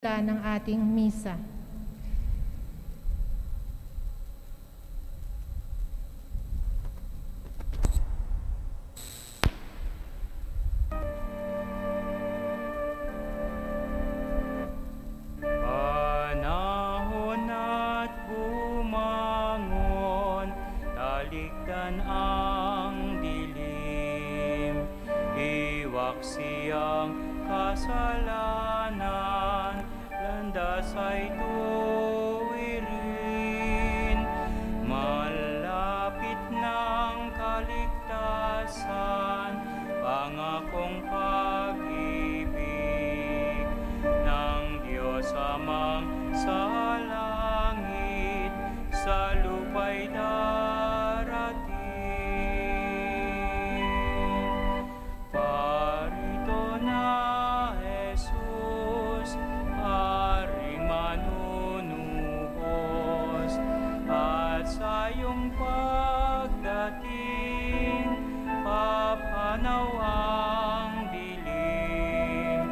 ng ating misa. Panahon at bumangon, talikdan ang dilim, iwaksi ang kasalanan, landas ay tuwirin, malapit ng kaligtasan, pangakong pag-ibig ng Diyos Amang sa langit, sa lupa'y darating. Parito na Jesus, Haring manunuhos, at sa iyong pagdating, papanaw ang dilim,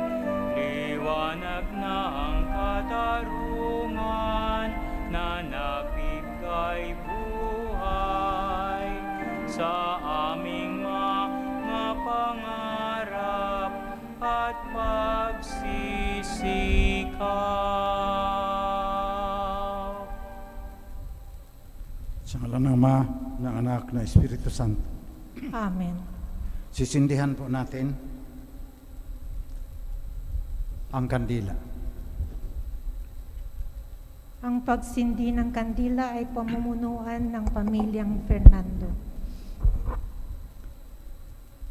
liwanag na ang katarungan na nagbigay buhay sa aming mga pangarap at pagsisikap. Sa ngalan ng Ama, ng Anak, ng Espiritu Santo. Amen. Sisindihan po natin ang kandila. Ang pagsindi ng kandila ay pamumunuan ng pamilyang Fernando.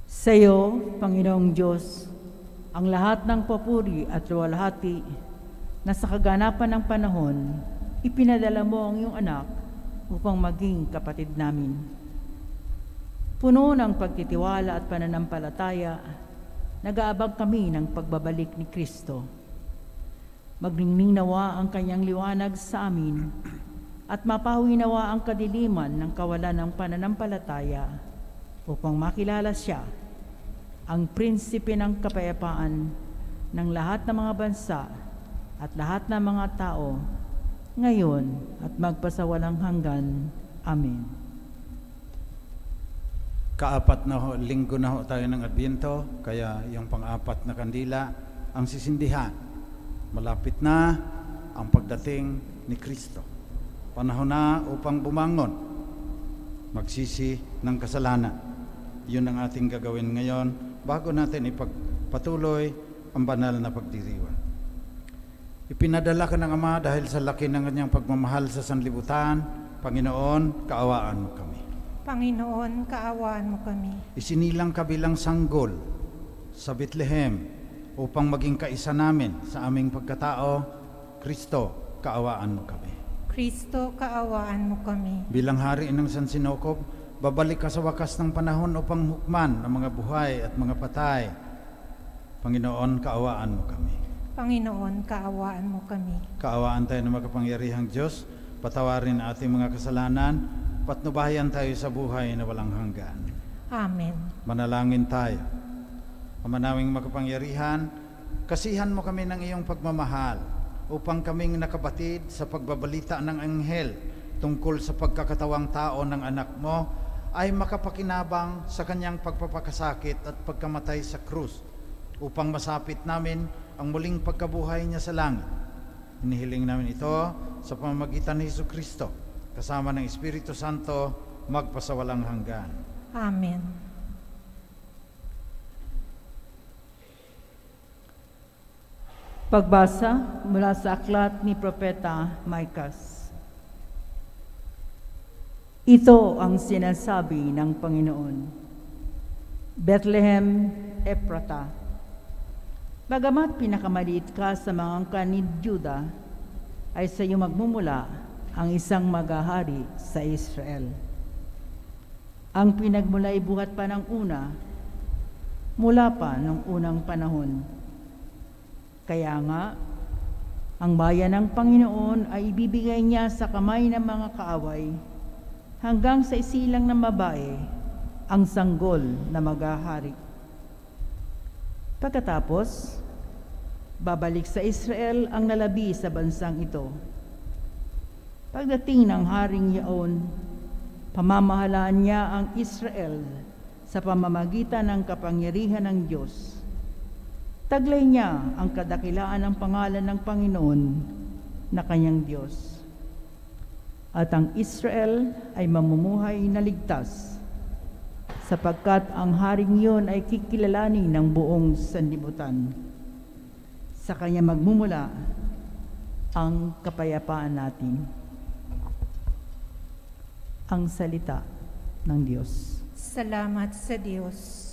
Sa iyo, Panginoong Diyos, ang lahat ng papuri at luwalhati na sa kaganapan ng panahon, ipinadala mo ang iyong anak upang maging kapatid namin. Puno ng pagtitiwala at pananampalataya, nag-aabang kami ng pagbabalik ni Kristo. Magningning nawa ang kanyang liwanag sa amin at mapawi nawa ang kadiliman ng kawalan ng pananampalataya upang makilala siya, ang prinsipe ng kapayapaan ng lahat ng mga bansa at lahat ng mga tao, ngayon at magpasawalang hanggan. Amen. Kaapat na linggo na tayo ng Adbyento, kaya yung pang-apat na kandila ang sisindihan. Malapit na ang pagdating ni Kristo. Panahon na upang bumangon, magsisi ng kasalanan. Yun ang ating gagawin ngayon bago natin ipagpatuloy ang banal na pagdiriwang. Ipinadala ka ng Ama dahil sa laki ng kanyang pagmamahal sa sanlibutan. Panginoon, kaawaan mo kami. Panginoon, kaawaan mo kami. Isinilang ka bilang sanggol sa Bethlehem upang maging kaisa namin sa aming pagkatao. Kristo, kaawaan mo kami. Kristo, kaawaan mo kami. Bilang hari ng San Sinocob, babalik ka sa wakas ng panahon upang hukman ang mga buhay at mga patay. Panginoon, kaawaan mo kami. Panginoon, kaawaan mo kami. Kaawaan tayo ng makapangyarihang Diyos, patawarin ating mga kasalanan, patnubayan tayo sa buhay na walang hanggan. Amen. Manalangin tayo. Ama naming makapangyarihan, kasihan mo kami ng iyong pagmamahal upang kaming nakabatid sa pagbabalita ng anghel tungkol sa pagkakatawang tao ng anak mo ay makapakinabang sa kanyang pagpapakasakit at pagkamatay sa krus upang masapit namin ang muling pagkabuhay niya sa langit. Inihiling namin ito sa pamamagitan ni Jesucristo kasama ng Espiritu Santo magpasawalang hanggan. Amen. Pagbasa mula sa aklat ni Propeta Micas. Ito ang sinasabi ng Panginoon. Bethlehem Ephrata, bagamat pinakamaliit ka sa mga angkan ni Juda, ay sa iyo magmumula ang isang maghahari sa Israel. Ang pinagmula'y buhat pa ng una, mula pa ng unang panahon. Kaya nga, ang bayan ng Panginoon ay ibibigay niya sa kamay ng mga kaaway hanggang sa isilang ng babae ang sanggol na maghahari. Pagkatapos, Babalik sa Israel ang nalabi sa bansang ito. Pagdating ng haring yaon, pamamahalaan niya ang Israel sa pamamagitan ng kapangyarihan ng Diyos. Taglay niya ang kadakilaan ng pangalan ng Panginoon na kanyang Diyos. At ang Israel ay mamumuhay na ligtas, sapagkat ang haring yun ay kikilalanin ng buong sanlibutan. Sa kanya magmumula ang kapayapaan natin. Ang salita ng Diyos. Salamat sa Diyos.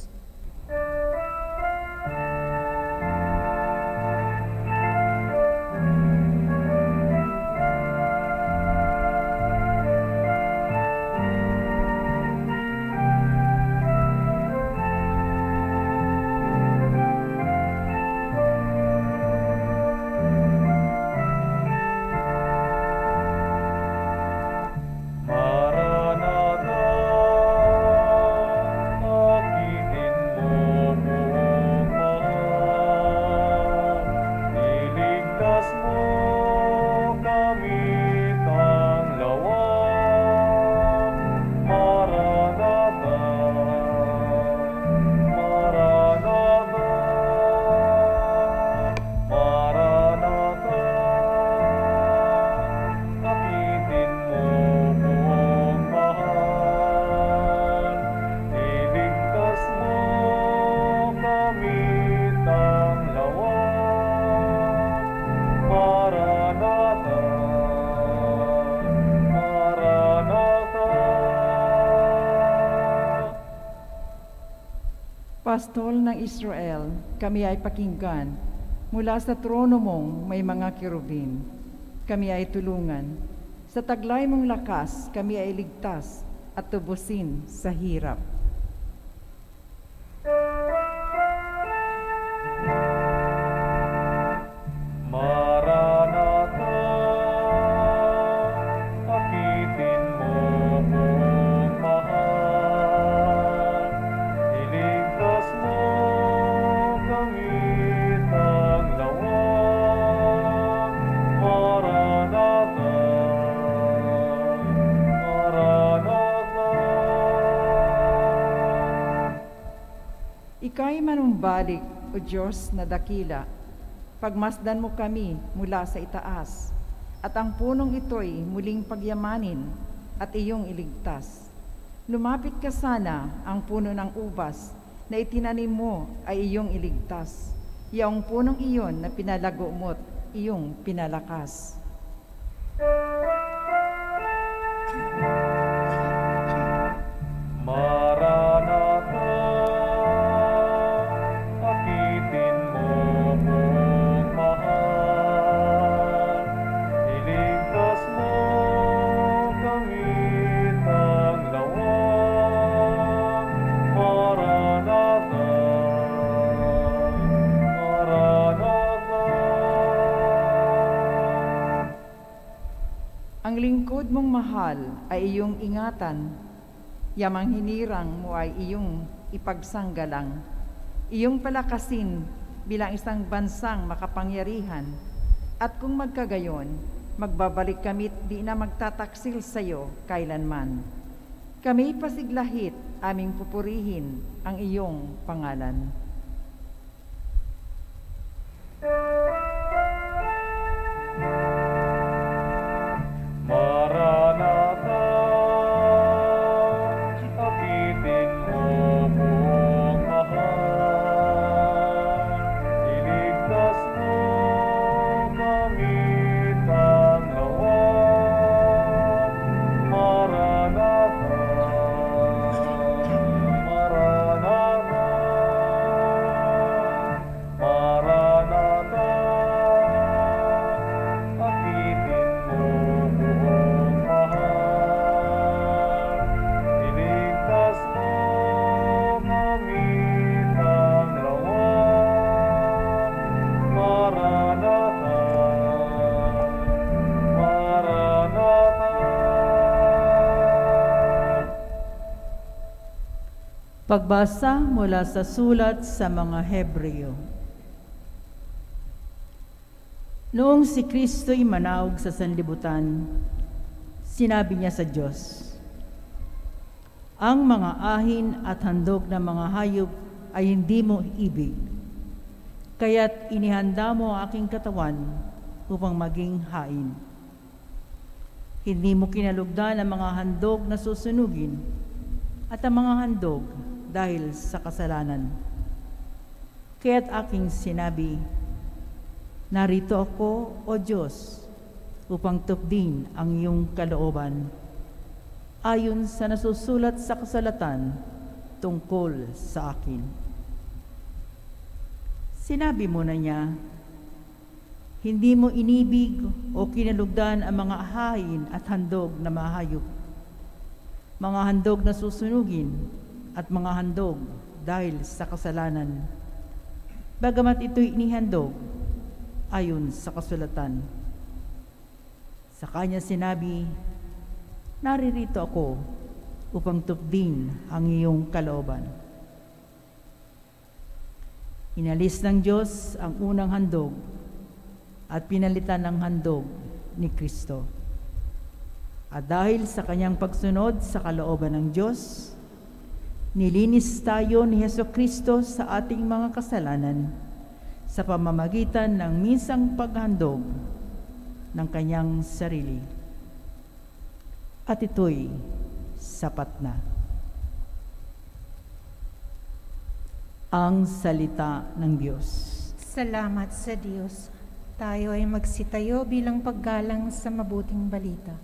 Pastol ng Israel, kami ay pakinggan. Mula sa trono mong may mga kerubin, kami ay tulungan. Sa taglay mong lakas, kami ay ligtas at tubusin sa hirap. Ika'y manumbalik, O Diyos na dakila, pagmasdan mo kami mula sa itaas, at ang punong ito'y muling pagyamanin at iyong iligtas. Lumapit ka sana ang puno ng ubas na itinanim mo ay iyong iligtas. Yaong punong iyon na pinalago mo't iyong pinalakas. Ang lingkod mong mahal ay iyong ingatan, yamang hinirang mo ay iyong ipagsanggalang, iyong palakasin bilang isang bansang makapangyarihan, at kung magkagayon, magbabalik kami't di na magtataksil sa iyo kailanman. Kami pasiglahit aming pupurihin ang iyong pangalan. Pagbasa. Pagbasa mula sa sulat sa mga Hebreo. Noong si Kristo'y manaog sa sanlibutan, sinabi niya sa Diyos, "Ang mga ahin at handog ng mga hayop ay hindi mo ibig, kaya't inihanda mo ang aking katawan upang maging hain. Hindi mo kinalugdan ang mga handog na susunugin at ang mga handog dahil sa kasalanan. Kaya't aking sinabi, narito ako, O Diyos, upang tupdin ang iyong kalooban, ayon sa nasusulat sa kasulatan tungkol sa akin." Sinabi mo na niya, hindi mo inibig o kinalugdan ang mga hain at handog na mahayop, mga handog na susunugin at mga handog dahil sa kasalanan, bagamat ito'y inihandog ayon sa kasulatan. Sa kanya sinabi, naririto ako upang tupdin ang iyong kalooban. Inalis ng Diyos ang unang handog at pinalitan ng handog ni Kristo. At dahil sa kanyang pagsunod sa kalooban ng Diyos, nilinis tayo ni Jesucristo sa ating mga kasalanan sa pamamagitan ng minsang paghandog ng kanyang sarili. At ito'y sapat na. Ang salita ng Diyos. Salamat sa Diyos. Tayo ay magsitayo bilang paggalang sa mabuting balita.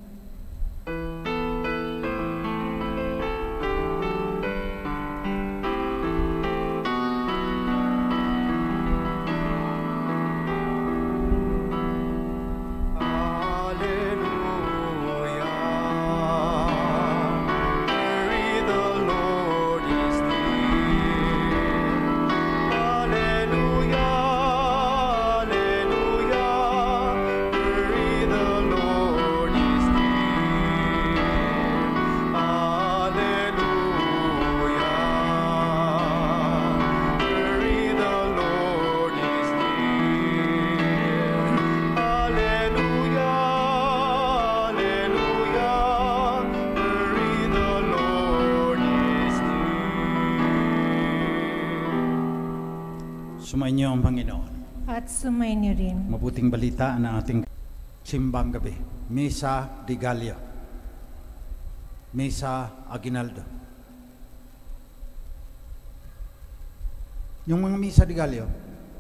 Sumainyo ang Panginoon. At sumainyo rin. Mabuting balita na ating simbang gabi. Misa de Gallo. Misa Aguinaldo. Yung mga Misa de Gallo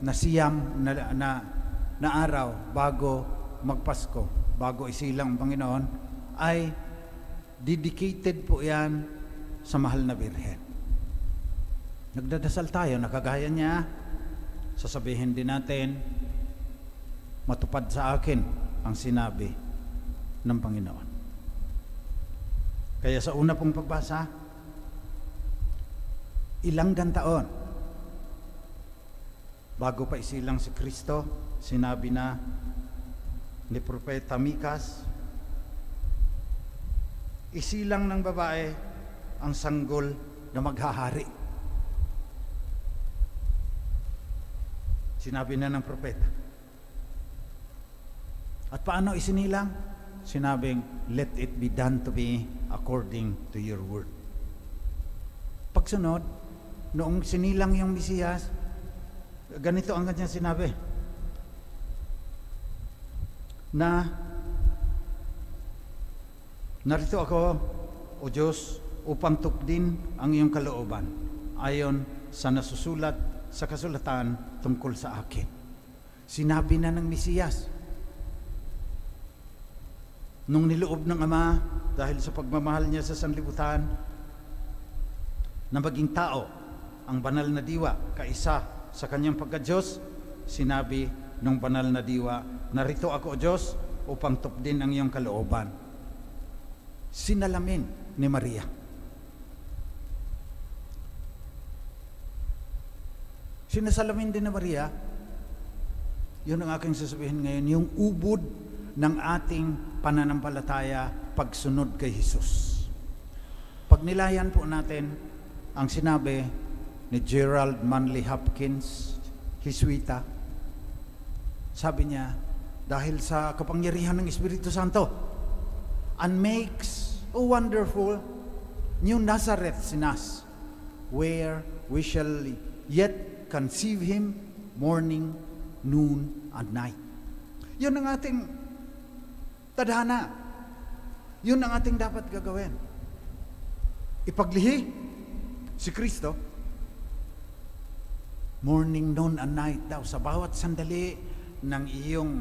na siyam na araw bago magpasko, bago isilang ang Panginoon, ay dedicated po yan sa mahal na Birhen. Nagdadasal tayo, nakagaya niya. Sasabihin din natin, matupad sa akin ang sinabi ng Panginoon. Kaya sa una pong pagbasa, ilang taon bago pa isilang si Kristo, sinabi na ni Propeta Mikas, isilang ng babae ang sanggol na maghahari. Sinabi na ng propeta. At paano isinilang? Sinabing, let it be done to me according to your word. Pagsunod, noong sinilang yung Mesiyas, ganito ang kanyang sinabi, na narito ako, O Diyos, upang tupdin ang iyong kalooban ayon sa nasusulat sa kasulatan tungkol sa akin. Sinabi na ng Mesiyas nung niloob ng Ama dahil sa pagmamahal niya sa sanlibutan na maging tao ang banal na diwa kaisa sa kanyang pagka-Diyos. Sinabi ng banal na diwa, narito ako, O Diyos, upang tupdin ang iyong kalooban. Sinalamin ni Maria. Sinasalamin din na Maria, yun ang aking sasabihin ngayon, yung ubod ng ating pananampalataya pagsunod kay Jesus. Pag nilayan po natin ang sinabi ni Gerald Manley Hopkins, Jesuita, sabi niya, dahil sa kapangyarihan ng Espiritu Santo, and makes a wonderful new Nazareth in us, where we shall yet conceive Him morning, noon, and night. Yun ang ating tadhana. Yun ang ating dapat gagawin. Ipaglihi si Kristo morning, noon, and night daw sa bawat sandali ng iyong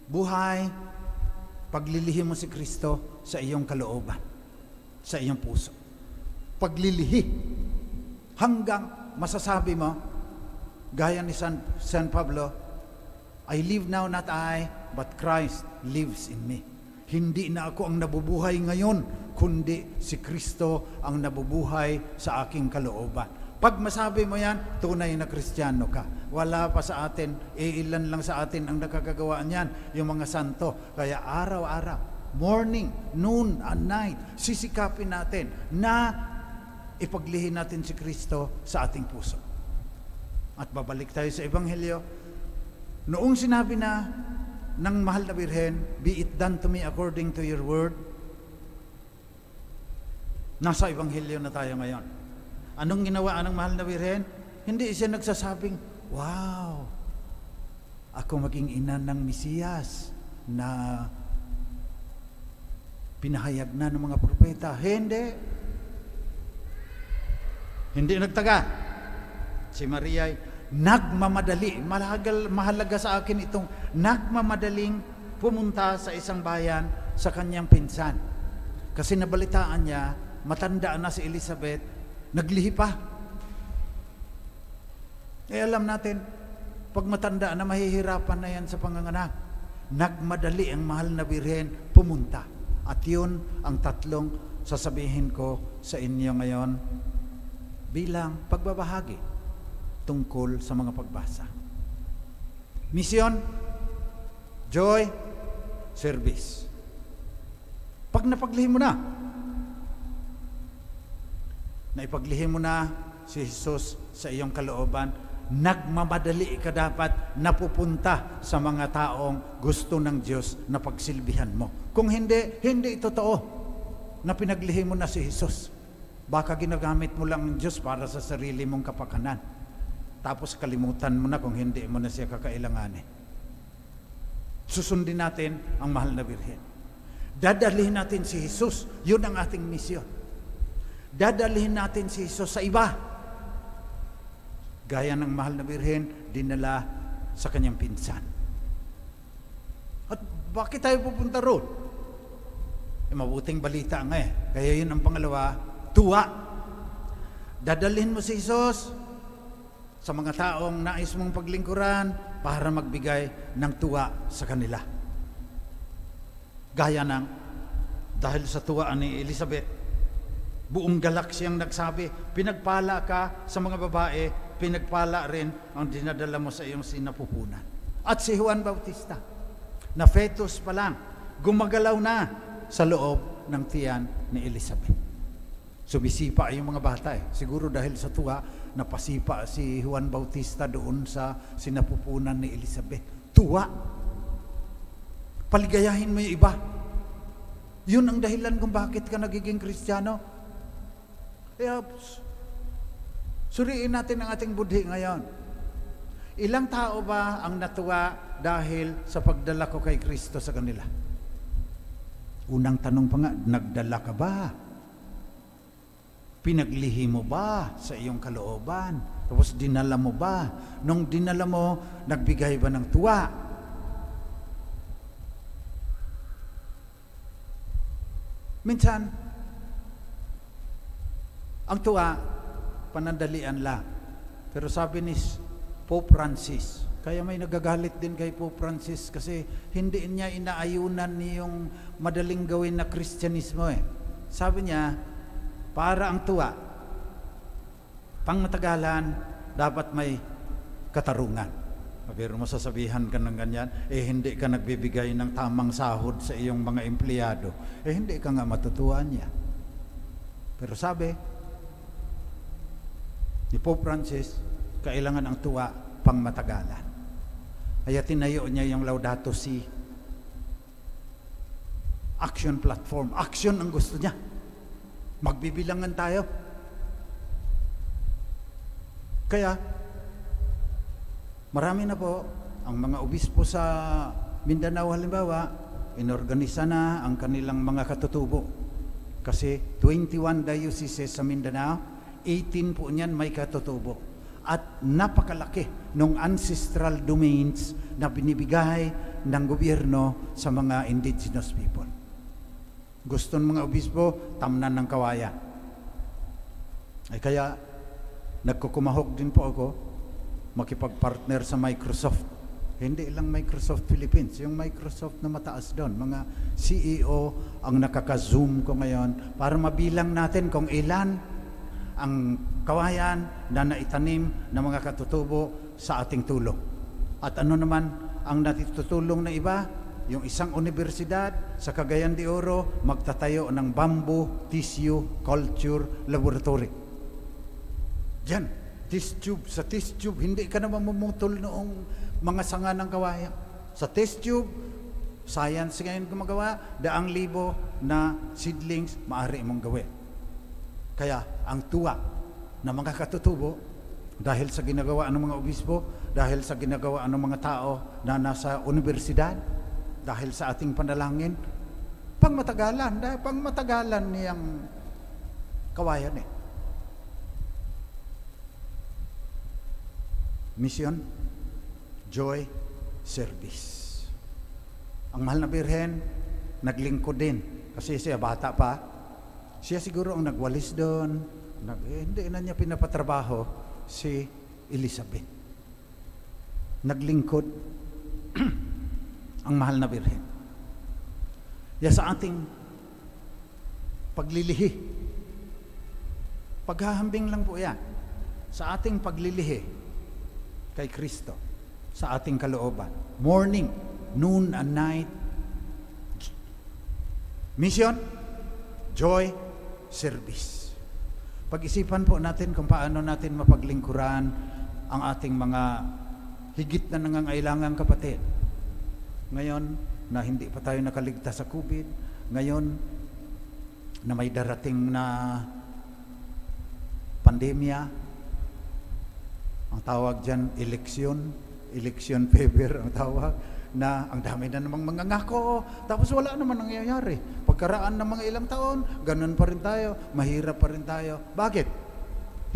buhay. Paglilihi mo si Kristo sa iyong kalooban, sa iyong puso. Paglilihi hanggang masasabi mo, gaya ni San Pablo, I live now, not I, but Christ lives in me. Hindi na ako ang nabubuhay ngayon, kundi si Kristo ang nabubuhay sa aking kalooban. Pag masabi mo yan, tunay na Kristiyano ka. Wala pa sa atin, ilan lang sa atin ang nakakagawa niyan, yung mga santo. Kaya araw-araw, morning, noon, and night, sisikapin natin na ipaglihin natin si Kristo sa ating puso. At babalik tayo sa Ebanghelyo. Noong sinabi na ng mahal na Birhen, be it done to me according to your word, nasa Ebanghelyo na tayo ngayon. Anong ginawa ng mahal na Birhen? Hindi siya nagsasabing, wow, ako maging ina ng Mesiyas na pinahayag na ng mga propeta. Hindi. Hindi nagtaga. Si Maria ay nagmamadali. Mahalaga sa akin itong nagmamadaling pumunta sa isang bayan sa kanyang pinsan. Kasi nabalitaan niya, matanda na si Elizabeth, naglihi pa. Alam natin, pag matanda na, mahihirapan na yan sa panganganak. Nagmadali ang mahal na Birhen pumunta. At yun ang tatlong sasabihin ko sa inyo ngayon bilang pagbabahagi tungkol sa mga pagbasa. Mission, joy, service. Pag napaglihi mo na, naipaglihi mo na si Jesus sa iyong kalooban, nagmamadali ka dapat napupunta sa mga taong gusto ng Diyos na pagsilbihan mo. Kung hindi totoo na pinaglihi mo na si Jesus. Baka ginagamit mo lang ang Diyos para sa sarili mong kapakanan. Tapos kalimutan mo na kung hindi mo na siya kakailanganin. Susundin natin ang mahal na Birhen. Dadalhin natin si Jesus. Yun ang ating misyon. Dadalhin natin si Jesus sa iba. Gaya ng mahal na Birhen, dinala sa kanyang pinsan. At bakit tayo pupunta roon? Mabuting balita nga eh. Kaya yun ang pangalawa, tuwa. Dadalhin mo si Jesus sa mga taong nais mong paglingkuran para magbigay ng tuwa sa kanila. Gaya ng, dahil sa tuwaan ni Elizabeth, buong galaksyang nagsabi, pinagpala ka sa mga babae, pinagpala rin ang dinadala mo sa iyong sinapupunan. At si Juan Bautista, na fetus pa lang, gumagalaw na sa loob ng tiyan ni Elizabeth. Sumisipa yung mga bata eh. Siguro dahil sa tuwa, napasipa si Juan Bautista doon sa sinapupunan ni Elizabeth. Tuwa. Paligayahin mo yung iba. Yun ang dahilan kung bakit ka nagiging Kristiyano. Kaya, suriin natin ang ating budhi ngayon. Ilang tao ba ang natuwa dahil sa pagdala ko kay Kristo sa kanila? Unang tanong pa nga, nagdala ka ba? Pinaglihi mo ba sa iyong kalooban? Tapos dinala mo ba? Nung dinala mo, nagbigay ba ng tuwa? Minsan, ang tuwa, panandalian lang. Pero sabi ni Pope Francis, kaya may nagagalit din kay Pope Francis kasi hindi niya inaayunan yung madaling gawin na Kristyanismo eh. Sabi niya, para ang tuwa, pang matagalan, dapat may katarungan. Pero masasabihan ka ng ganyan, hindi ka nagbibigay ng tamang sahod sa iyong mga empleyado, hindi ka nga matutuwa niya. Pero sabi ni Pope Francis, kailangan ang tuwa pang matagalan. Kaya tinayo niya yung Laudato Si. Action platform. Action ang gusto niya. Magbibilangan tayo. Kaya, marami na po ang mga obispo sa Mindanao halimbawa, inorganisa na ang kanilang mga katutubo. Kasi 21 dioceses sa Mindanao, 18 po niyan may katutubo. At napakalaki ng ancestral domains na binibigay ng gobyerno sa mga indigenous people. Gusto ng mga obispo, tamnan ng kawayan. Ay kaya, nagkukumahog din po ako makipag-partner sa Microsoft. Hindi lang Microsoft Philippines, yung Microsoft na mataas doon. Mga CEO ang nakaka-zoom ko ngayon para mabilang natin kung ilan ang kawayan na naitanim ng mga katutubo sa ating tulong. At ano naman ang natutulong na iba? Yung isang universidad sa Cagayan de Oro magtatayo ng bamboo tissue culture laboratory. Diyan, test tube. Sa test tube, hindi ka na mamumutol noong mga sanga ng kawayan. Sa test tube, science ngayon gumagawa, 100,000 na seedlings maaari mong gawin. Kaya ang tuwa ng mga katutubo, dahil sa ginagawa ng mga obispo, dahil sa ginagawa ng mga tao na nasa universidad, dahil sa ating panalangin, pangmatagalan niyang kawayan eh. Mission, joy, service. Ang mahal na Birhen, naglingkod din. Kasi siya bata pa. Siya siguro ang nagwalis doon. Hindi na niya pinapatrabaho si Elizabeth. Naglingkod ang mahal na Birhen. Ya sa ating paglilihi. Paghahambing lang po yan. Sa ating paglilihi kay Kristo, sa ating kalooban. Morning, noon, and night. Mission, joy, service. Pag-isipan po natin kung paano natin mapaglingkuran ang ating mga higit na nangangailangang kapatid. Ngayon, na hindi pa tayo nakaligtas sa COVID, ngayon, na may darating na pandemya, ang tawag dyan, election fever ang tawag, na ang dami na namang mga ngako, tapos wala naman nangyayari. Pagkaraan ng mga ilang taon, ganun pa rin tayo, mahirap pa rin tayo. Bakit?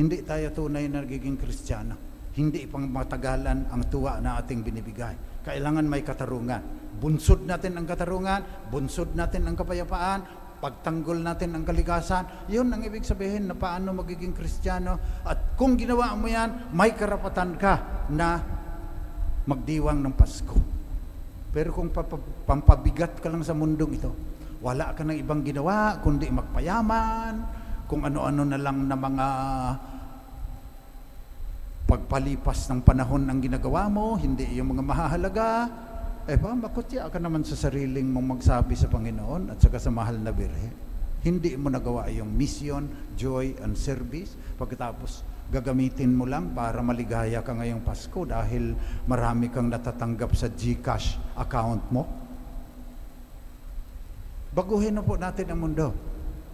Hindi tayo tunay na nagiging Kristiyano. Hindi pang matagalan ang tuwa na ating binibigay. Kailangan may katarungan. Bunsod natin ang katarungan, bunsod natin ang kapayapaan, pagtanggol natin ang kalikasan. Yun ang ibig sabihin na paano magiging Kristiyano. At kung ginawa mo yan, may karapatan ka na magdiwang ng Pasko. Pero kung pampabigat ka lang sa mundong ito, wala ka ng ibang ginawa kundi magpayaman, kung ano-ano na lang na mga pagpalipas ng panahon ang ginagawa mo, hindi yung mga mahahalaga. Makutya ka naman sa sariling mong magsabi sa Panginoon at saka sa mahal na Birhen. Hindi mo nagawa yung mission, joy, and service. Pagkatapos, gagamitin mo lang para maligaya ka ngayong Pasko dahil marami kang natatanggap sa GCash account mo. Baguhin na po natin ang mundo.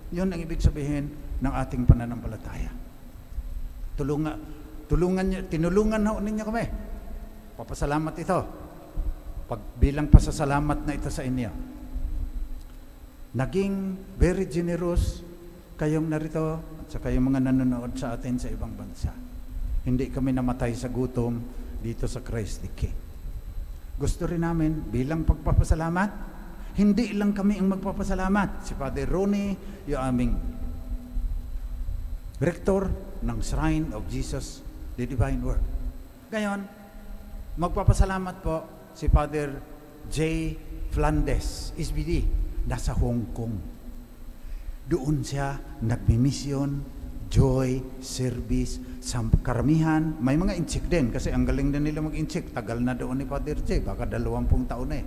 Yun ang ibig sabihin ng ating pananampalataya. Tinulungan na ninyo kami. Papasalamat ito. Bilang pasasalamat na ito sa inyo. Naging very generous kayong narito at sa kayong mga nanonood sa atin sa ibang bansa. Hindi kami namatay sa gutom dito sa Christ the King. Gusto rin namin bilang pagpapasalamat, hindi lang kami ang magpapasalamat. Si Father Ronnie, yung aming rector ng Shrine of Jesus, the Divine Word. Ngayon, magpapasalamat po si Father J. Flandes, SBD, nasa Hong Kong. Doon siya nagmimisyon, joy, service, sa karamihan. May mga inchik din kasi ang galing na nila mag-inchik. Tagal na doon ni Father J, baka 20 taon na eh.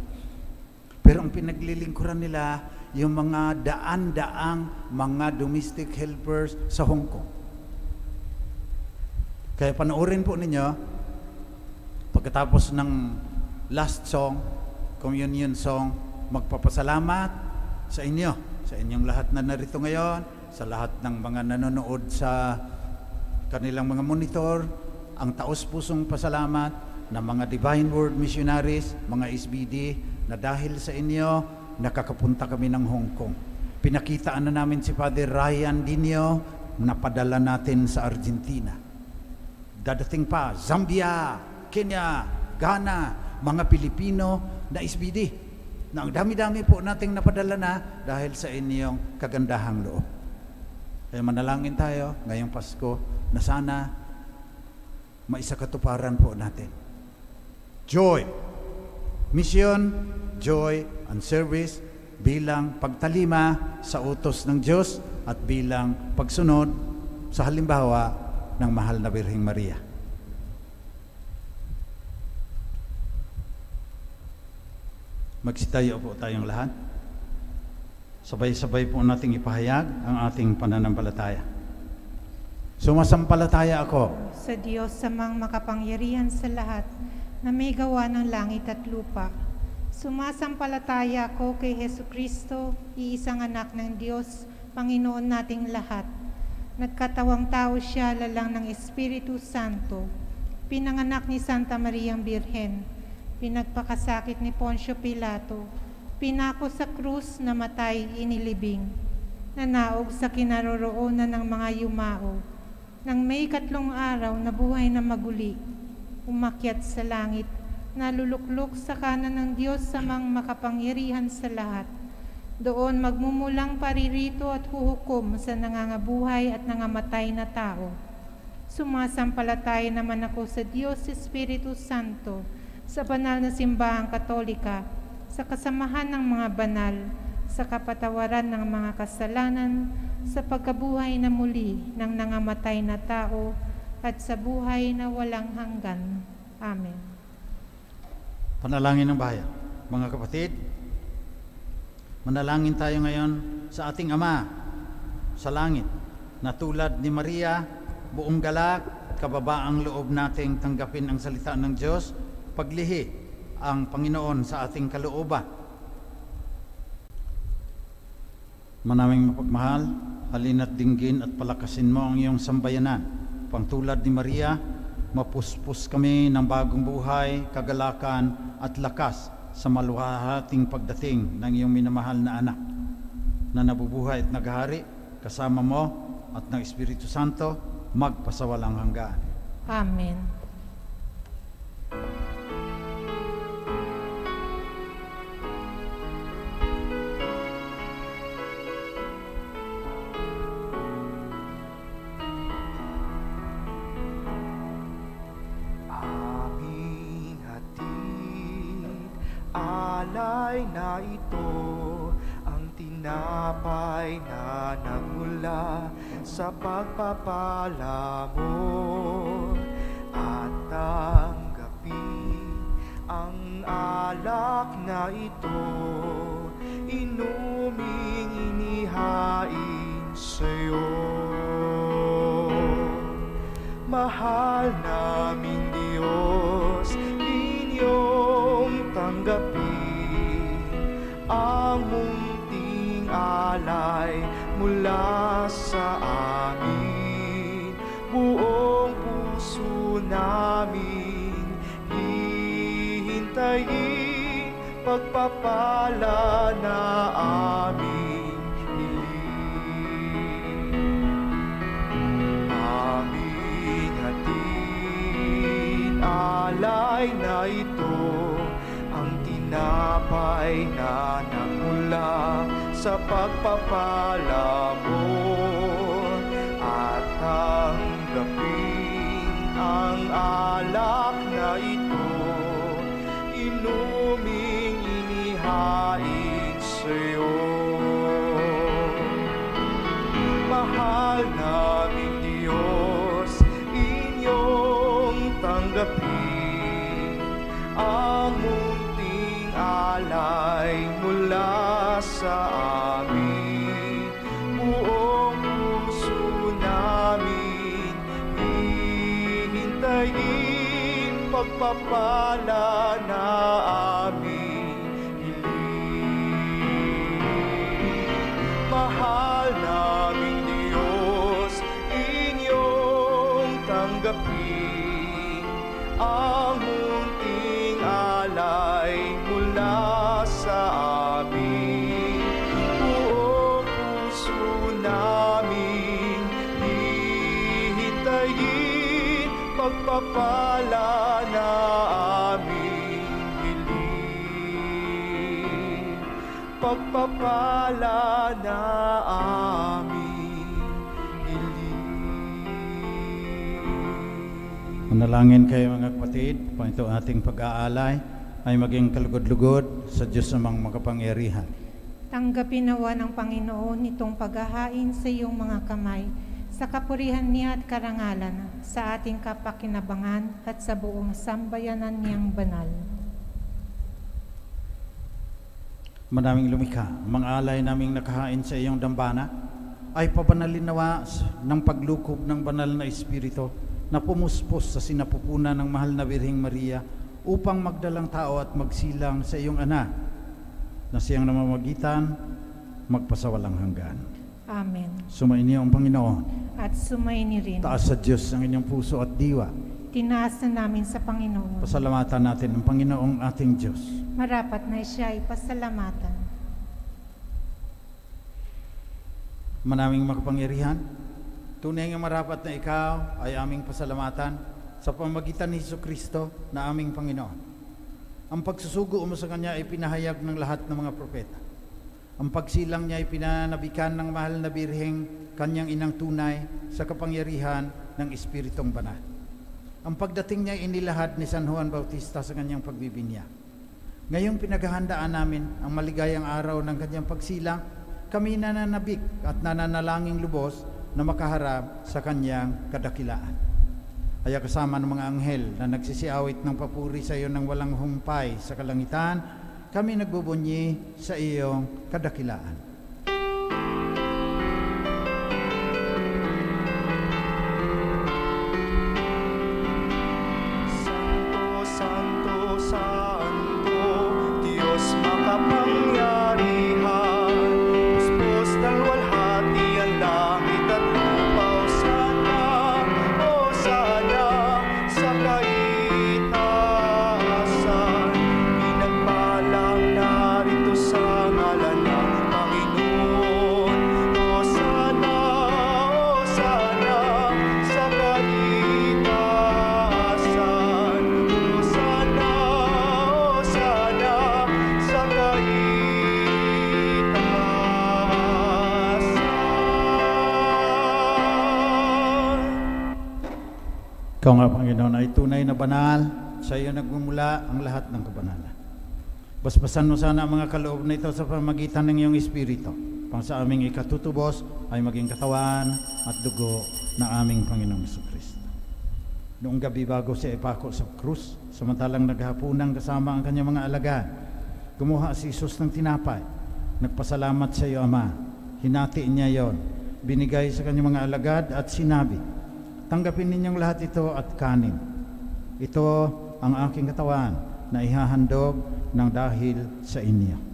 Pero ang pinaglilingkuran nila, yung mga daan-daang mga domestic helpers sa Hong Kong. Kaya panoorin po ninyo, pagkatapos ng last song, communion song, magpapasalamat sa inyo, sa inyong lahat na narito ngayon, sa lahat ng mga nanonood sa kanilang mga monitor, ang taos-pusong pasalamat ng mga Divine Word Missionaries, mga SBD, na dahil sa inyo, nakakapunta kami ng Hong Kong. Pinakitaan na namin si Father Ryan Dinio, napadala natin sa Argentina. Dadating pa, Zambia, Kenya, Ghana, mga Pilipino na SBD. Na ang dami-dami po nating napadala na dahil sa inyong kagandahang loob. Kaya manalangin tayo ngayong Pasko na sana maisakatuparan po natin. Joy, mission, joy, and service bilang pagtalima sa utos ng Diyos at bilang pagsunod sa halimbawa ng mahal na Birheng Maria. Magsitayo po tayong lahat. Sabay-sabay po nating ipahayag ang ating pananampalataya. Sumasampalataya ako Sa Diyos samang makapangyarihan sa lahat na may gawa ng langit at lupa. Sumasampalataya ako kay Hesukristo, iisang anak ng Diyos, Panginoon nating lahat. Nagkatawang tao siya lalang ng Espiritu Santo. Pinanganak ni Santa Mariang Birhen. Pinagpakasakit ni Poncio Pilato. Pinako sa krus, namatay, inilibing. Nanaog sa kinaroroonan ng mga yumao. Nang may 3 araw, nabuhay na maguli. Umakyat sa langit, naluluklok sa kanan ng Diyos samang makapangyarihan sa lahat. Doon magmumulang paririto at huhukom sa nangangabuhay at nangamatay na tao. Sumasampalataya naman ako sa Diyos Espiritu Santo, sa banal na simbahang katolika, sa kasamahan ng mga banal, sa kapatawaran ng mga kasalanan, sa pagkabuhay na muli ng nangamatay na tao, at sa buhay na walang hanggan. Amen. Panalangin ng bayan. Mga kapatid, manalangin tayo ngayon sa ating Ama sa langit, na tulad ni Maria, buong galak, kababaang loob nating tanggapin ang salita ng Diyos, paglihi ang Panginoon sa ating kalooban. Manaming mapagmahal, halina't dinggin at palakasin mo ang iyong sambayanan. Pangtulad ni Maria, mapuspos kami ng bagong buhay, kagalakan at lakas sa maluhahating pagdating ng iyong minamahal na anak na nabubuhay at naghahari kasama mo at ng Espiritu Santo magpasawalang hanggan. Amen. Alay na ito ang tinapay na nagmula sa pagpapala mo, at tanggapin ang alak na ito, inuming inihain sa'yo. Mahal namin Diyos, inyong tanggapin ang munting alay mula sa amin. Buong puso namin hihintayin pagpapala na aming hiling. Aming hatiin alay na ito, ang tinapay na nagmula sa pagpapala mo, at tanggapin ang alak na ito, inuming inihain sa'yo. Mahal namin Diyos, inyong tanggapin ang munting alay mula sa amin. Buong puso namin hihintayin pagpapala pagpapala na aming hiling. Mahal naming Diyos, inyong tanggapin ang munting alay mula sa amin. Buong puso namin hihintayin pagpapala na aming hiling. Pagpapala na aming hiling. Manalangin kayo mga kapatid, ito ating pag-aalay ay maging kalugod-lugod sa Diyos namang makapangyarihan. Tanggapin nawa ng Panginoon itong paghahain sa iyong mga kamay, sa kapurihan niya at karangalan, sa ating kapakinabangan at sa buong sambayanan niyang banal. Manaming lumikha, mga alay naming nakahain sa iyong dambana ay pabanalin nawa ng paglukob ng banal na Espiritu na pumuspos sa sinapupunan ng mahal na Birheng Maria upang magdalang tao at magsilang sa iyong anak na siyang namamagitan magpasawalang hanggan. Amen. Sumainyo ang Panginoon. At sumaini rin. Taas sa Diyos ang inyong puso at diwa. Tinaas na namin sa Panginoon. Pasalamatan natin ang Panginoong ating Diyos. Marapat na siya ay pasalamatan. Manaming makapangyarihan, tunay nga marapat na ikaw ay aming pasalamatan sa pamamagitan ni Jesucristo na aming Panginoon. Ang pagsusugo mo sa Kanya ay pinahayag ng lahat ng mga propeta. Ang pagsilang niya ay pinanabikan ng mahal na Birheng Kanyang inang tunay sa kapangyarihan ng Espiritong Banal. Ang pagdating niya ay inilahad ni San Juan Bautista sa kanyang pagbibinyag. Ngayong pinaghahandaan namin ang maligayang araw ng kanyang pagsilang, kami nananabik at nananalangin lubos na makaharap sa kanyang kadakilaan. Kaya kasama ng mga anghel na nagsisiawit ng papuri sa iyo ng walang humpay sa kalangitan, kami nagbubunyi sa iyong kadakilaan. Santo, Santo, Diyos makapangyarihan, Diyos ng walhati ang langit at lupa. Hosana sa kaitaasan, pinagpalang narito sa ngalan ng Panginoon. Hosana, Hosana sa kaitaasan, Hosana, Hosana sa kaitaasan. Ikaw nga, Panginoon, ay tunay na banal. Sa iyo nagmumula ang lahat ng kabanalan. Basbasan mo sana ang mga kaloob na ito sa pamagitan ng iyong Espiritu, pang sa aming ikatutubos ay maging katawan at dugo ng aming Panginoong Jesucristo. Noong gabi bago siya ipako sa krus, samantalang naghapunan kasama ang kanyang mga alagad, kumuha si Jesus ng tinapay, nagpasalamat sa iyo, Ama, hinati niya yon, binigay sa kanyang mga alagad at sinabi, tanggapin ninyong lahat ito at kanin. Ito ang aking katawan na ihahandog ng dahil sa inyo.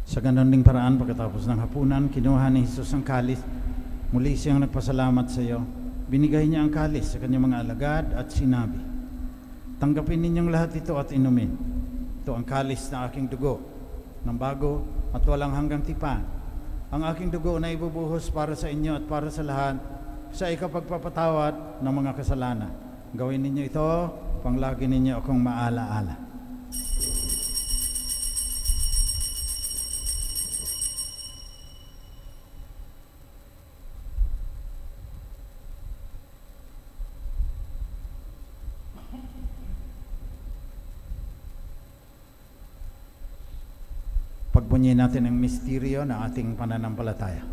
Sa ganon ding paraan, pagkatapos ng hapunan, kinuha ni Jesus ang kalis. Muli siyang nagpasalamat sa iyo. Binigay niya ang kalis sa kanyang mga alagad at sinabi, tanggapin ninyong lahat ito at inumin. Ito ang kalis na aking dugo, ng bago at walang hanggang tipan. Ang aking dugo na ibubuhos para sa inyo at para sa lahat sa ikapagpapatawad ng mga kasalanan. Gawin ninyo ito, panglagi ninyo akong maalaala. Pagbunyi natin ang misteryo ng ating pananampalataya.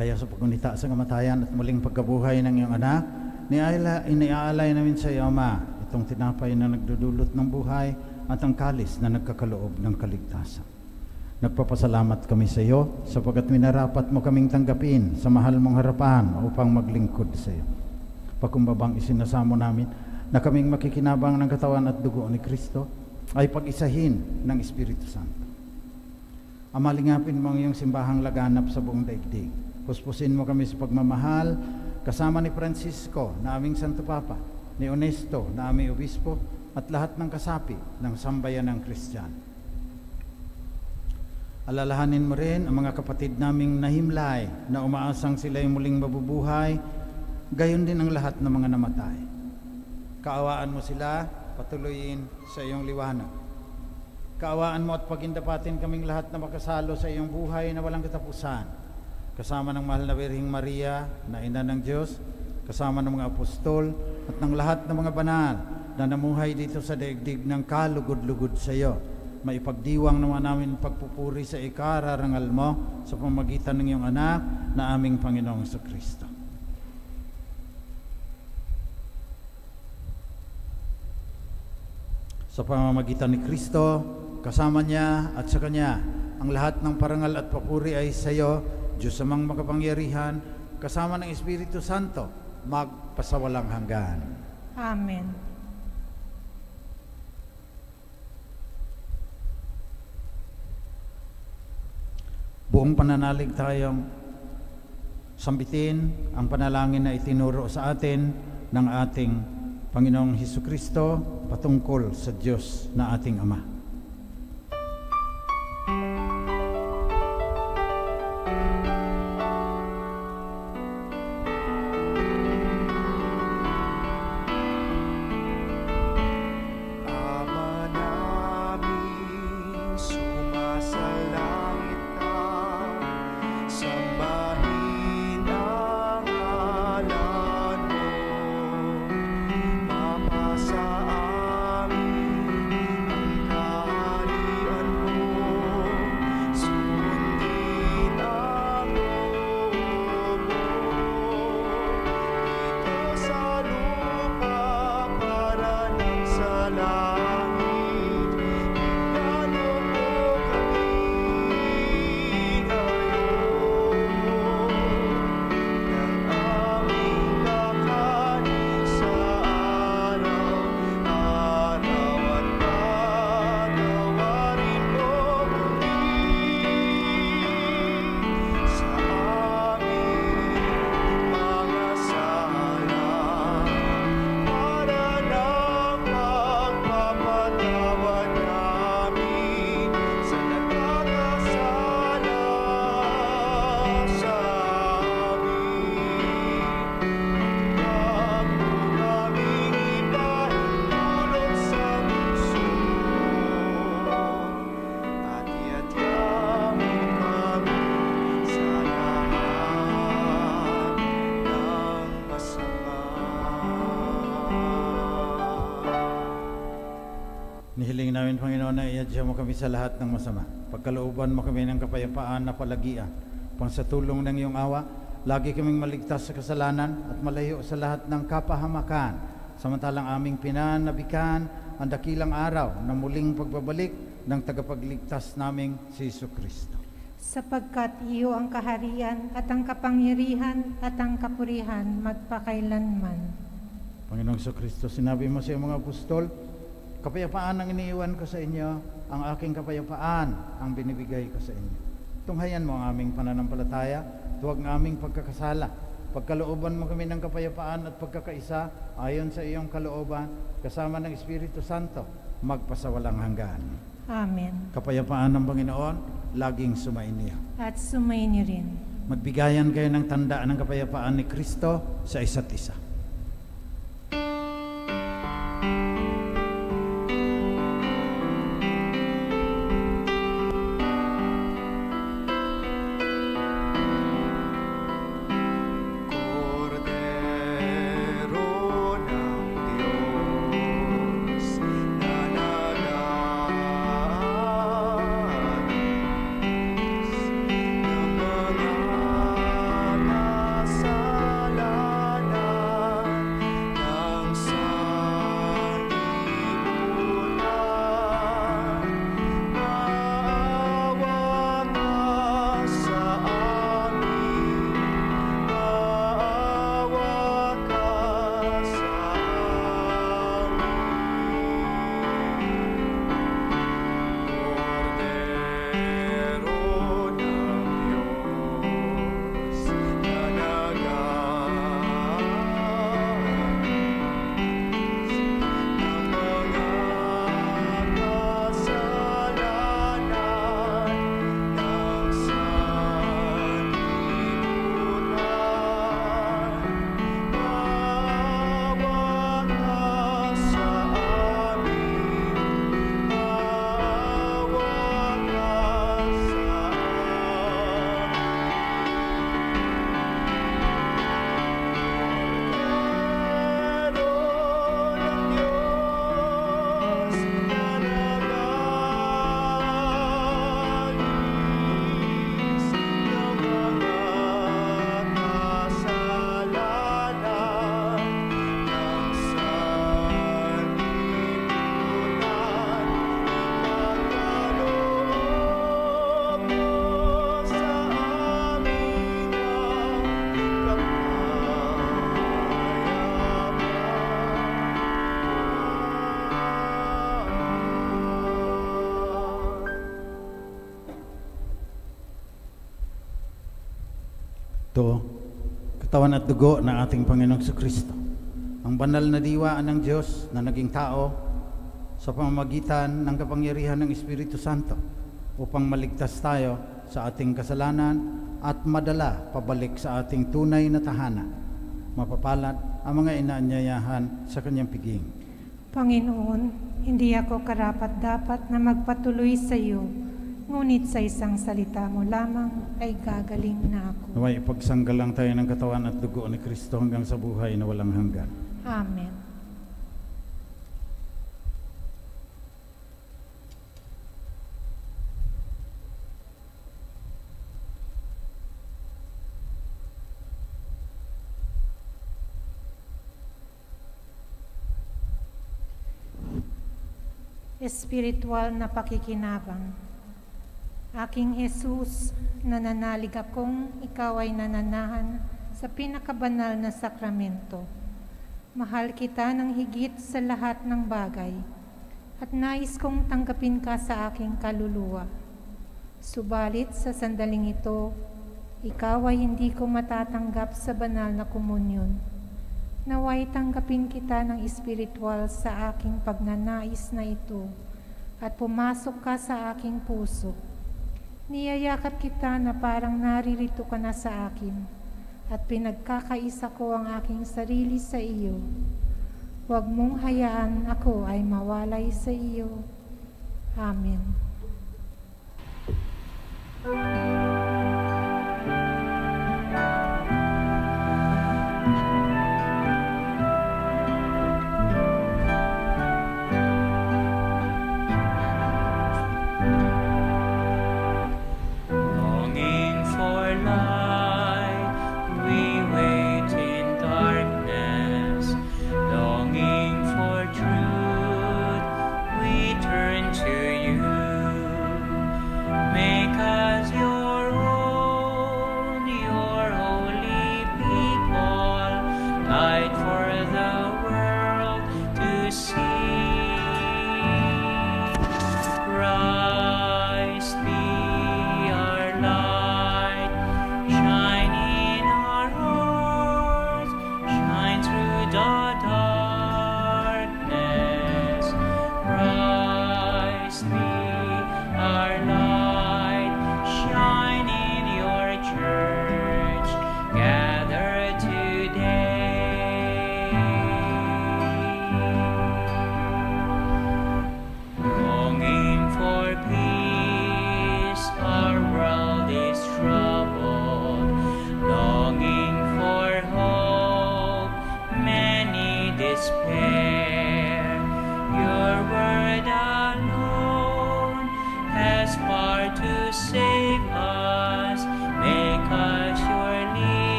Kaya sa pagkunita sa kamatayan at muling pagkabuhay ng iyong anak, iniaalay namin sa iyo, Ama, itong tinapay na nagdudulot ng buhay at ang kalis na nagkakaloob ng kaligtasan. Nagpapasalamat kami sa iyo sapagkat minarapat mo kaming tanggapin sa mahal mong harapan upang maglingkod sa iyo. Pakumbabang isinasamo namin na kaming makikinabang ng katawan at dugo ni Kristo ay pag-isahin ng Espiritu Santo. Amalingapin mo ang iyong simbahang laganap sa buong daigdig. Puspusin mo kami sa pagmamahal kasama ni Francisco na aming Santo Papa, ni Onesto na aming Obispo at lahat ng kasapi ng sambayan ng Kristiyano. Alalahanin mo rin ang mga kapatid naming nahimlay na umaasang sila'y muling mabubuhay, gayon din ang lahat ng mga namatay. Kaawaan mo sila, patuloyin sa iyong liwanag. Kaawaan mo at pagindapatin kaming lahat na makasalo sa iyong buhay na walang katapusan, kasama ng mahal na Birheng Maria na ina ng Diyos, kasama ng mga apostol at ng lahat ng mga banal na namuhay dito sa daigdig ng kalugod-lugod sa iyo. Maipagdiwang naman namin pagpupuri sa ikararangal mo sa pamamagitan ng iyong anak na aming Panginoong Jesucristo. Sa pamamagitan ni Kristo, kasama niya at sa Kanya, ang lahat ng parangal at papuri ay sa iyo, Diyos amang makapangyarihan, kasama ng Espiritu Santo, magpasawalang hanggan. Amen. Buong pananalig tayong sambitin ang panalangin na itinuro sa atin ng ating Panginoong Hesukristo patungkol sa Diyos na ating Ama. Nihiling namin, Panginoon, na iadya mo kami sa lahat ng masama. Pagkalooban mo kami ng kapayapaan na palagian. Pang sa tulong ng iyong awa, lagi kaming maligtas sa kasalanan at malayo sa lahat ng kapahamakan. Samantalang aming pinanabikan ang dakilang araw na muling pagbabalik ng tagapagligtas naming si Jesucristo. Sapagkat iyo ang kaharian at ang kapangyarihan at ang kapurihan magpakailanman. Panginoong Jesucristo, sinabi mo sa iyong mga apostol, kapayapaan ang iniiwan ko sa inyo, ang aking kapayapaan ang binibigay ko sa inyo. Tunghayan mo ang aming pananampalataya, huwag ang aming pagkakasala. Pagkalooban mo kami ng kapayapaan at pagkakaisa, ayon sa iyong kalooban, kasama ng Espiritu Santo, magpasawalang hanggan. Amen. Kapayapaan ng Panginoon, laging sumainyo. At sumainyo rin. Magbigayan kayo ng tandaan ng kapayapaan ni Kristo sa isa't isa. Ito, katawan at dugo ng ating Panginoong Kristo, ang banal na diwa ng Diyos na naging tao sa pamamagitan ng kapangyarihan ng Espiritu Santo upang maligtas tayo sa ating kasalanan at madala pabalik sa ating tunay na tahanan. Mapapalad ang mga inaanyayahan sa kanyang piging. Panginoon, hindi ako karapat-dapat na magpatuloy sa iyo, ngunit sa isang salita mo lamang ay gagaling na ako. Naway ipagsanggalang tayo ng katawan at dugo ni Kristo hanggang sa buhay na walang hanggan. Amen. Espiritual na pakikinabang. Aking Jesus, nananalig akong ikaw ay nananahan sa pinakabanal na sakramento. Mahal kita ng higit sa lahat ng bagay at nais kong tanggapin ka sa aking kaluluwa. Subalit sa sandaling ito, ikaw ay hindi ko matatanggap sa banal na komunyon. Naway tanggapin kita ng espiritual sa aking pagnanais na ito at pumasok ka sa aking puso. Niyayakap kita na parang naririto ka na sa akin at pinagkakaisa ko ang aking sarili sa iyo. Huwag mong hayaan ako ay mawalay sa iyo. Amen.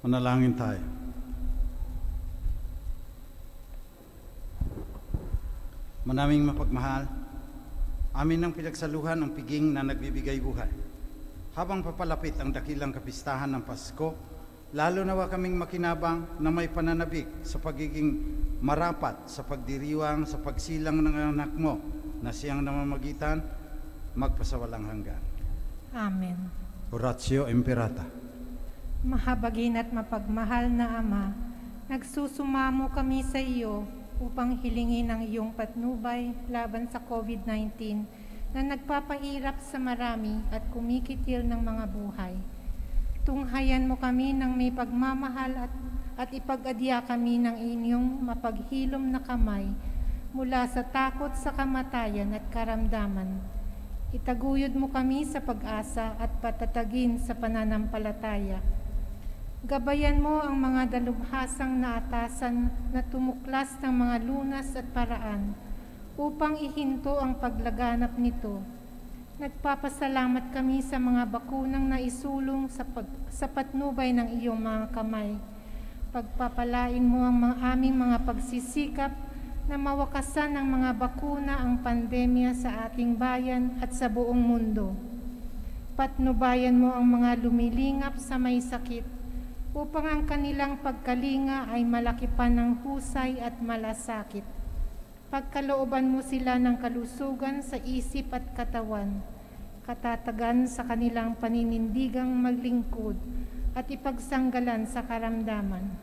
Manalangin tayo. Manaming mapagmahal, amin ang pinagsaluhan ang piging na nagbibigay buhay. Habang papalapit ang dakilang kapistahan ng Pasko, lalo nawa kaming makinabang na may pananabik sa pagiging marapat sa pagdiriwang sa pagsilang ng anak mo na siyang namamagitan magpasawalang hanggan. Amen. Oratio Imperata. Mahabagin at mapagmahal na Ama, nagsusumamo kami sa iyo upang hilingin ang iyong patnubay laban sa COVID-19 na nagpapahirap sa marami at kumikitil ng mga buhay. Tunghayan mo kami ng may pagmamahal at ipag-adya kami ng inyong mapaghilom na kamay mula sa takot sa kamatayan at karamdaman. Itaguyod mo kami sa pag-asa at patatagin sa pananampalataya. Gabayan mo ang mga dalubhasang naatasan na tumuklas ng mga lunas at paraan upang ihinto ang paglaganap nito. Nagpapasalamat kami sa mga bakunang naisulong sa patnubay ng iyong mga kamay. Pagpapalain mo ang aming mga pagsisikap na mawakasan ng mga bakuna ang pandemya sa ating bayan at sa buong mundo. Patnubayan mo ang mga lumilingap sa may sakit upang ang kanilang pagkalinga ay malaki pa ng husay at malasakit. Pagkalooban mo sila ng kalusugan sa isip at katawan, katatagan sa kanilang paninindigang maglingkod at ipagsanggalan sa karamdaman.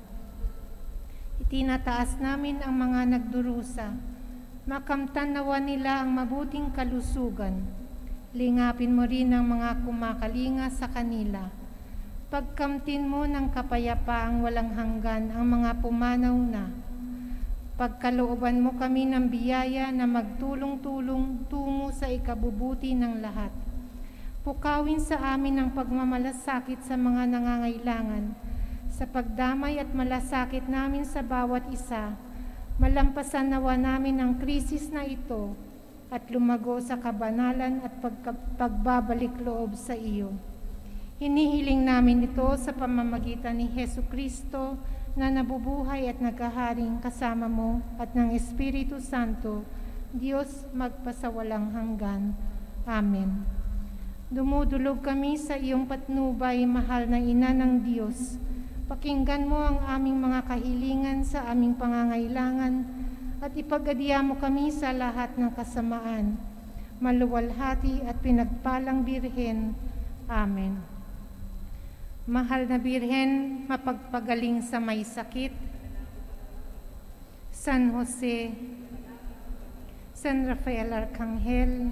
Itinataas namin ang mga nagdurusa, makamtan nawa nila ang mabuting kalusugan. Lingapin mo rin ang mga kumakalinga sa kanila. Pagkamtin mo ng kapayapaang walang hanggan ang mga pumanaw na. Pagkalooban mo kami ng biyaya na magtulong-tulong tungo sa ikabubuti ng lahat. Pukawin sa amin ang pagmamalasakit sa mga nangangailangan. Sa pagdamay at malasakit namin sa bawat isa, malampasan nawa namin ang krisis na ito at lumago sa kabanalan at pagbabalik loob sa iyo. Hinihiling namin ito sa pamamagitan ni Jesucristo na nabubuhay at naghaharing kasama mo at ng Espiritu Santo, Diyos magpasawalang hanggan. Amen. Dumudulog kami sa iyong patnubay, mahal na Ina ng Diyos. Pakinggan mo ang aming mga kahilingan sa aming pangangailangan at ipag-adya mo kami sa lahat ng kasamaan. Maluwalhati at pinagpalang Birhen. Amen. Mahal na Birhen, mapagpagaling sa may sakit, San Jose, San Rafael Arcangel,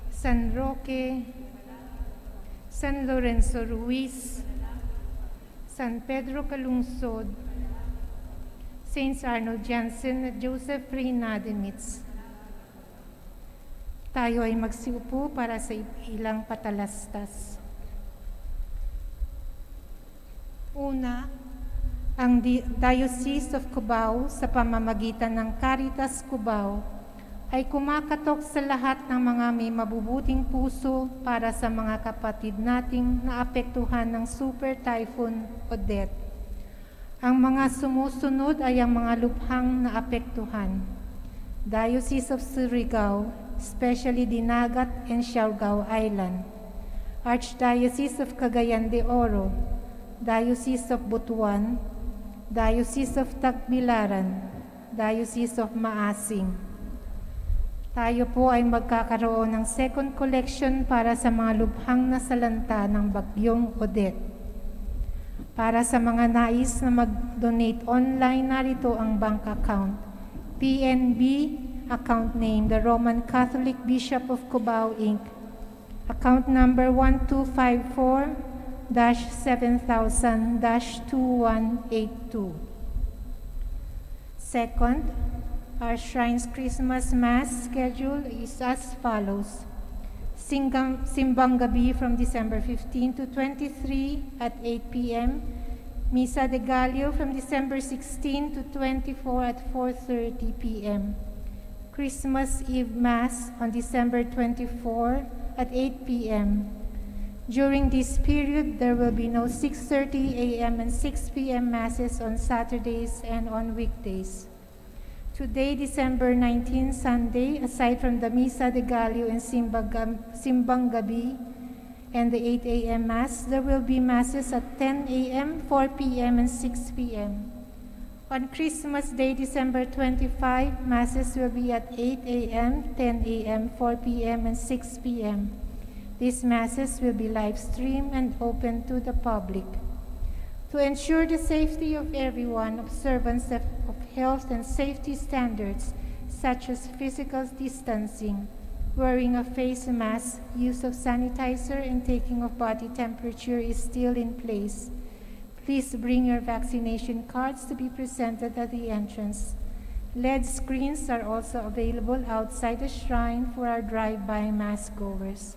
San Roque, San Lorenzo Ruiz, San Pedro Calungsod, Saints Arnold Jansen at Joseph Reinademitz. Tayo ay magsiupo para sa ilang patalastas. Una, ang Diocese of Cubao sa pamamagitan ng Caritas Cubao ay kumakatok sa lahat ng mga may mabubuting puso para sa mga kapatid nating naapektuhan ng Super Typhoon Odette. Ang mga sumusunod ay ang mga lubhang naapektuhan. Diocese of Surigao, especially Dinagat and Siargao Island. Archdiocese of Cagayan de Oro, Diocese of Butuan, Diocese of Tagbilaran, Diocese of Maasin. Tayo po ay magkakaroon ng second collection para sa mga lubhang nasalanta ng Bagyong Odette. Para sa mga nais na mag-donate online, narito ang bank account. PNB, account name, the Roman Catholic Bishop of Cubao, Inc. Account number 1254-7000-2182. Second, our Shrine's Christmas Mass schedule is as follows. Simbang Gabi from December 15 to 23 at 8 p.m. Misa de Gallo from December 16 to 24 at 4:30 p.m. Christmas Eve Mass on December 24 at 8 p.m. During this period, there will be no 6:30 a.m. and 6 p.m. Masses on Saturdays and on weekdays. Today, December 19, Sunday, aside from the Misa de Gallo and Simbang Gabi and the 8 a.m. Mass, there will be Masses at 10 a.m., 4 p.m., and 6 p.m. On Christmas Day, December 25, Masses will be at 8 a.m., 10 a.m., 4 p.m., and 6 p.m. These Masses will be live-streamed and open to the public. To ensure the safety of everyone, observance of health and safety standards, such as physical distancing, wearing a face mask, use of sanitizer, and taking of body temperature is still in place. Please bring your vaccination cards to be presented at the entrance. LED screens are also available outside the shrine for our drive-by mass goers.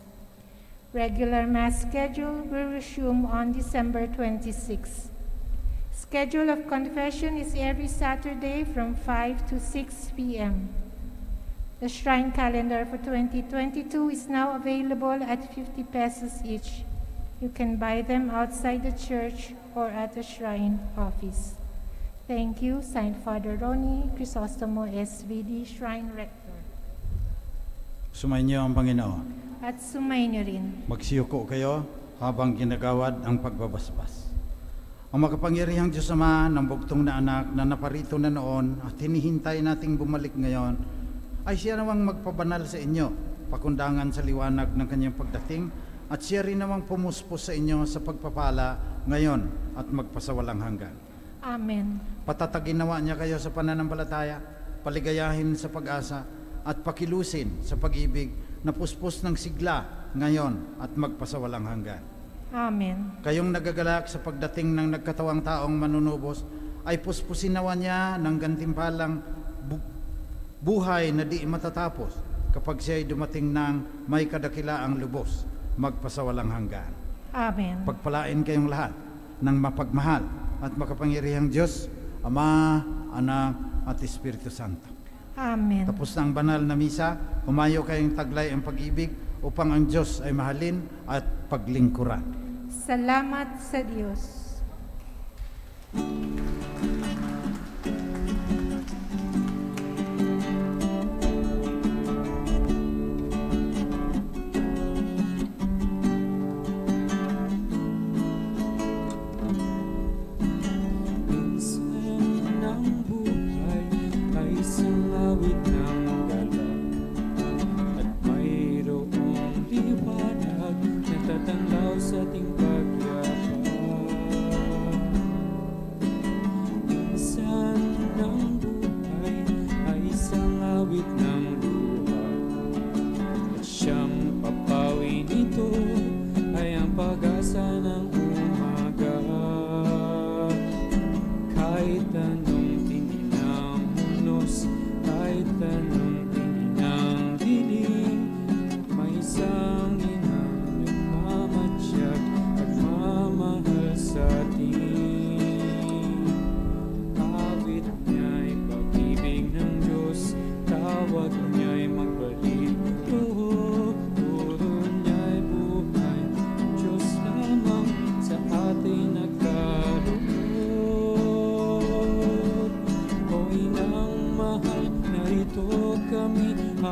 Regular Mass schedule will resume on December 26. Schedule of confession is every Saturday from 5 to 6 p.m. The shrine calendar for 2022 is now available at 50 pesos each. You can buy them outside the church or at the shrine office. Thank you, signed Father Ronnie Crisostomo, SVD, Shrine Rector. Sumainyo ang Panginoon. At sumainyo rin. Magsiyuko kayo habang ginagawad ang pagbabasbas. Ang makapangyarihang Diyos Ama ng bugtong na anak na naparito na noon at hinihintay nating bumalik ngayon, ay siya namang magpabanal sa inyo, pakundangan sa liwanag ng kanyang pagdating, at siya rin namang pumuspos sa inyo sa pagpapala ngayon at magpasawalang hanggan. Amen. Patatagin nawa niya kayo sa pananampalataya, paligayahin sa pag-asa, at pakilusin sa pag-ibig na puspos ng sigla ngayon at magpasawalang hanggan. Amen. Kayong nagagalak sa pagdating ng nagkatawang taong manunubos, ay puspusin nawa niya ng gantimpalang buhay na di matatapos kapag siya'y dumating ng may kadakilaang lubos, magpasawalang hanggan. Amen. Pagpalain kayong lahat ng mapagmahal at makapangyarihang Diyos, Ama, Anak, at Espiritu Santo. Amen. Tapos na ang banal na misa, humayo kayong taglay ang pag-ibig upang ang Diyos ay mahalin at paglingkuran. Salamat sa Diyos.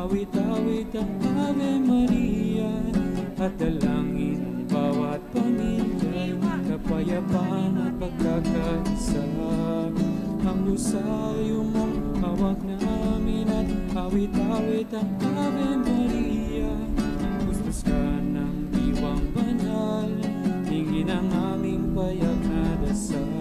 Awit-awit ang Ave Maria at dalangin bawat pamilya, kapayapaan at pagkakaisa. Ang lusaryo mong hawak namin at awit-awit ang Ave Maria. Gustos ka ng diwang banal, tingin ang aming payak na dasal.